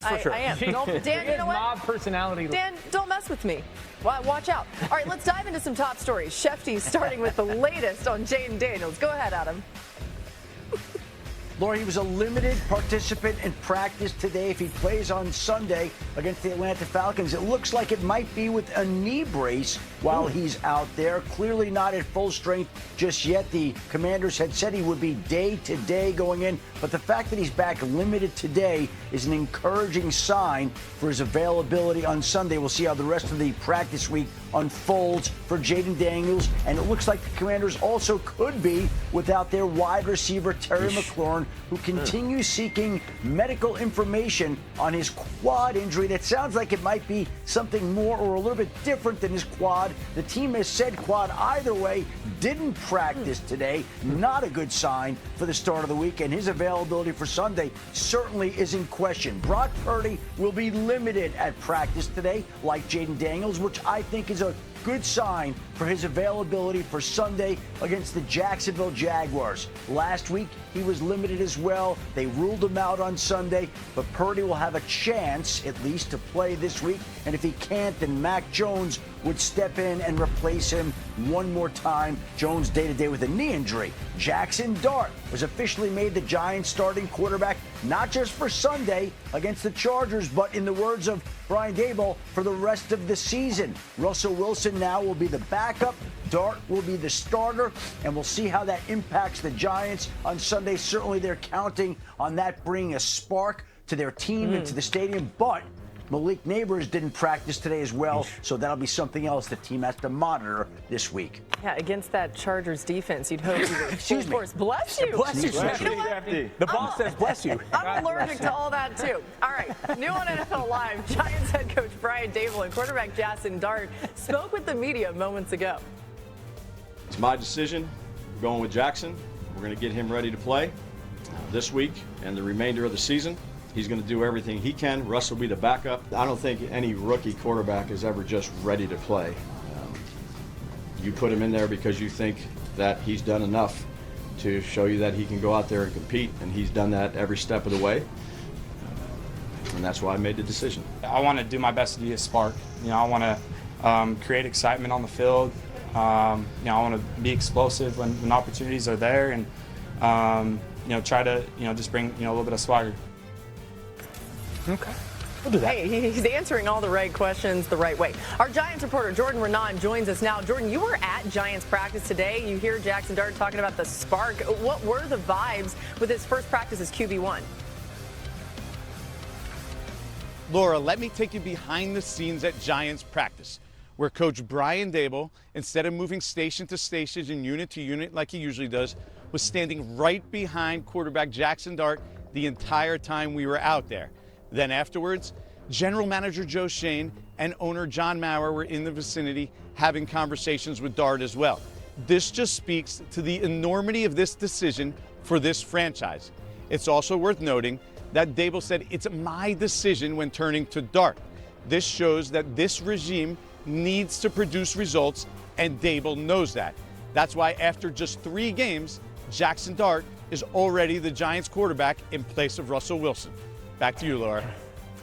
I am. Dan, you know what? Mob personality. Dan, don't mess with me. Watch out. All right, let's dive into some top stories. Shefty starting with the latest on Jayden Daniels. Go ahead, Adam. Laura, he was a limited participant in practice today. If he plays on Sunday against the Atlanta Falcons, it looks like it might be with a knee brace while he's out there. Clearly not at full strength just yet. The Commanders had said he would be day-to-day going in, but the fact that he's back limited today is an encouraging sign for his availability on Sunday. We'll see how the rest of the practice week unfolds for Jayden Daniels, and it looks like the Commanders also could be without their wide receiver Terry McLaurin, who continues seeking medical information on his quad injury. That sounds like it might be something more or a little bit different than his quad. The team has said quad either way. Didn't practice today. Not a good sign for the start of the week, and his availability for Sunday certainly is in question. Brock Purdy will be limited at practice today, like Jayden Daniels, which I think is a good sign for his availability for Sunday against the Jacksonville Jaguars. Last week, he was limited as well. They ruled him out on Sunday, but Purdy will have a chance, at least, to play this week. And if he can't, then Mac Jones would step in and replace him one more time. Jones day-to-day with a knee injury. Jaxson Dart was officially made the Giants' starting quarterback, not just for Sunday against the Chargers, but in the words of Brian Daboll, for the rest of the season. Russell Wilson now will be the backup. Dart will be the starter, and we'll see how that impacts the Giants on Sunday. Certainly they're counting on that bringing a spark to their team and to the stadium, but Malik Neighbors didn't practice today as well, so that'll be something else the team has to monitor this week. Yeah, against that Chargers defense, you'd hope you were full force. Bless you. Bless you. You know what? The boss says bless you. I'm allergic to all that, too. All right, new on NFL Live, Giants head coach Brian Daboll and quarterback Jaxson Dart spoke with the media moments ago. It's my decision. We're going with Jaxson. We're going to get him ready to play this week and the remainder of the season. He's going to do everything he can. Russ will be the backup. I don't think any rookie quarterback is ever just ready to play. You put him in there because you think that he's done enough to show you that he can go out there and compete, and he's done that every step of the way. And that's why I made the decision. I want to do my best to be a spark. I want to create excitement on the field. I want to be explosive when opportunities are there, and try to just bring a little bit of swagger. Okay. We'll do that. Hey, he's answering all the right questions the right way. Our Giants reporter, Jordan Renan, joins us now. Jordan, you were at Giants practice today. You hear Jaxson Dart talking about the spark. What were the vibes with his first practice as QB1? Laura, let me take you behind the scenes at Giants practice, where Coach Brian Daboll, instead of moving station to station and unit to unit like he usually does, was standing right behind quarterback Jaxson Dart the entire time we were out there. Then afterwards, General Manager Joe Schoen and owner John Maurer were in the vicinity having conversations with Dart as well. This just speaks to the enormity of this decision for this franchise. It's also worth noting that Daboll said it's my decision when turning to Dart. This shows that this regime needs to produce results, and Daboll knows that. That's why after just 3 games, Jaxson Dart is already the Giants quarterback in place of Russell Wilson. Back to you, Laura.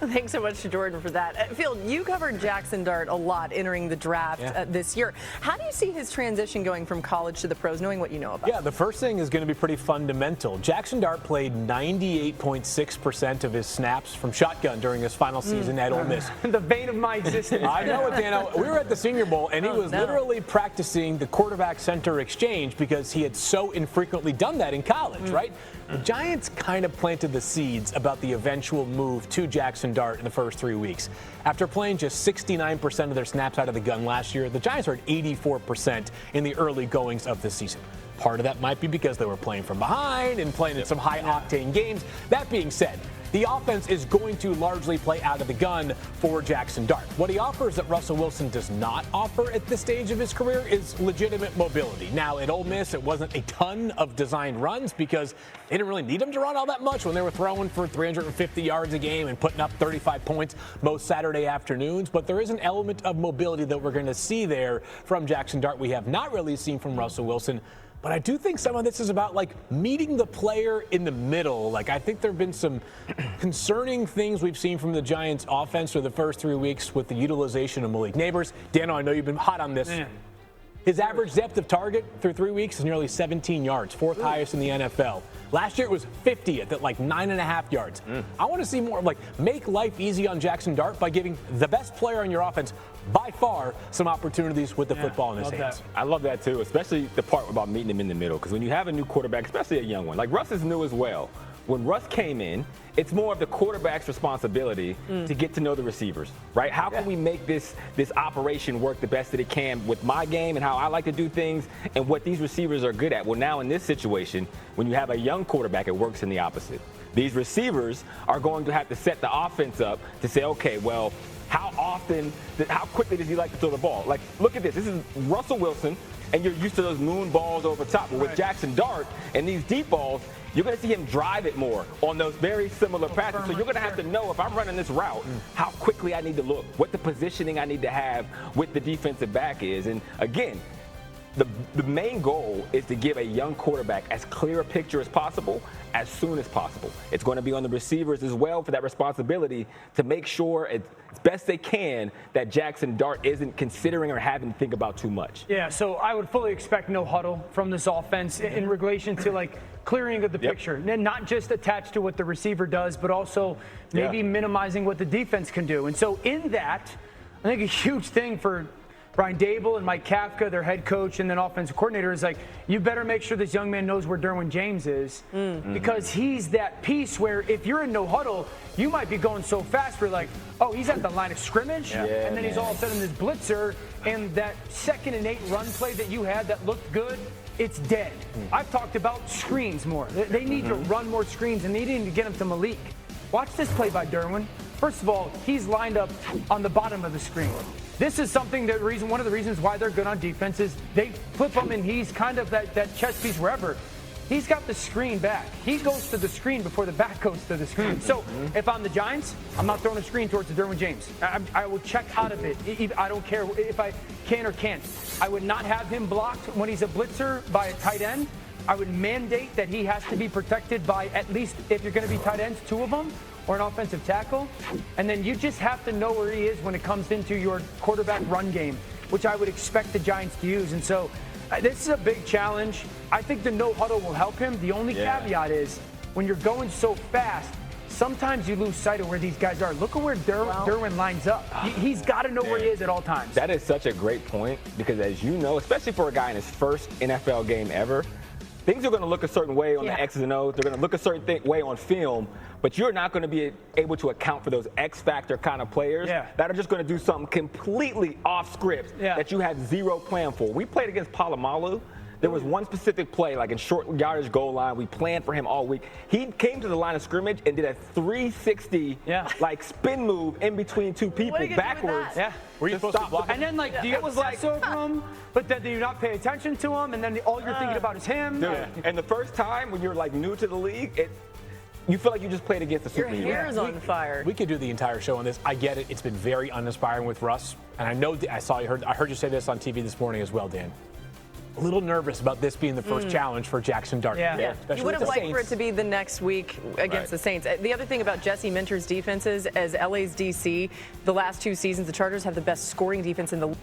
Thanks so much to Jordan for that. Phil, you covered Jaxson Dart a lot entering the draft this year. How do you see his transition going from college to the pros, knowing what you know about? Yeah, the first thing is going to be pretty fundamental. Jaxson Dart played 98.6% of his snaps from shotgun during his final season at Ole Miss. The bane of my existence. I know it, Dan. We were at the Senior Bowl, and he was literally practicing the quarterback-center exchange because he had so infrequently done that in college, right? The Giants kind of planted the seeds about the eventual move to Jaxson Dart in the first 3 weeks. After playing just 69% of their snaps out of the gun last year, the Giants are at 84% in the early goings of the season. Part of that might be because they were playing from behind and playing in some high-octane games. That being said, the offense is going to largely play out of the gun for Jaxson Dart. What he offers that Russell Wilson does not offer at this stage of his career is legitimate mobility. Now, at Ole Miss, it wasn't a ton of designed runs because they didn't really need him to run all that much when they were throwing for 350 yards a game and putting up 35 points most Saturday afternoons. But there is an element of mobility that we're going to see there from Jaxson Dart we have not really seen from Russell Wilson. But I do think some of this is about, like, meeting the player in the middle. Like, I think there have been some concerning things we've seen from the Giants offense for the first 3 weeks with the utilization of Malik Neighbors. Dan, I know you've been hot on this. Man. His average depth of target through 3 weeks is nearly 17 yards, fourth highest in the NFL. Last year it was 50 at like 9.5 yards. I want to see more, like, make life easy on Jaxson Dart by giving the best player on your offense by far some opportunities with the football in his hands. I love that too, especially the part about meeting him in the middle, because when you have a new quarterback, especially a young one, like Russ is new as well. When Russ came in, it's more of the quarterback's responsibility to get to know the receivers, right? How can we make this operation work the best that it can with my game and how I like to do things and what these receivers are good at? Well, now in this situation, when you have a young quarterback, it works in the opposite. These receivers are going to have to set the offense up to say, okay, well, how quickly does he like to throw the ball? Like, look at this. This is Russell Wilson, and you're used to those moon balls over top. But with Jaxson Dart and these deep balls, you're going to see him drive it more on those very similar passes. So you're going to have to know, if I'm running this route, how quickly I need to look, what the positioning I need to have with the defensive back is. And again, the main goal is to give a young quarterback as clear a picture as possible as soon as possible. It's going to be on the receivers as well for that responsibility to make sure as best they can that Jaxson Dart isn't considering or having to think about too much. Yeah, so I would fully expect no huddle from this offense in relation to, like, clearing of the picture, and not just attached to what the receiver does, but also maybe minimizing what the defense can do. And so in that, I think a huge thing for Brian Dable and Mike Kafka, their head coach and then offensive coordinator, is like, you better make sure this young man knows where Derwin James is, because he's that piece where if you're in no huddle, you might be going so fast where, like, oh, he's at the line of scrimmage, and then he's all of a sudden this blitzer, and that 2nd and 8 run play that you had that looked good, it's dead. I've talked about screens more. They need to run more screens, and they need to get them to Malik. Watch this play by Derwin. First of all, he's lined up on the bottom of the screen. This is something one of the reasons why they're good on defense is they flip him, and he's kind of that chess piece wherever. He's got the screen back. He goes to the screen before the back goes to the screen. So if I'm the Giants, I'm not throwing a screen towards the Derwin James. I will check out of it. I don't care if I can or can't. I would not have him blocked when he's a blitzer by a tight end. I would mandate that he has to be protected by at least, if you're going to be tight ends, 2 of them, or an offensive tackle. And then you just have to know where he is when it comes into your quarterback run game, which I would expect the Giants to use. And so this is a big challenge. I think the no huddle will help him. The only caveat is when you're going so fast, sometimes you lose sight of where these guys are. Look at where Derwin lines up. He's got to know where he is at all times. That is such a great point, because as you know, especially for a guy in his first NFL game ever, things are going to look a certain way on the X's and O's. They're going to look a certain way on film, but you're not going to be able to account for those X-factor kind of players that are just going to do something completely off script that you had zero plan for. We played against Palomalu. There was one specific play, like in short yardage goal line. We planned for him all week. He came to the line of scrimmage and did a 360 like spin move in between 2 people backwards. Were you supposed to block? And then, like, do you obsess over him, but then do you not pay attention to him, and then all you're thinking about is him? And the first time when you're like new to the league, you feel like you just played against a superhero. Your hair is on fire. We could do the entire show on this. I get it. It's been very uninspiring with Russ, and I know I heard you say this on TV this morning as well, Dan. A little nervous about this being the first challenge for Jaxson Dart. You would have liked for it to be the next week against the Saints. The other thing about Jesse Minter's defenses, as LA's DC, the last 2 seasons, the Chargers have the best scoring defense in the league.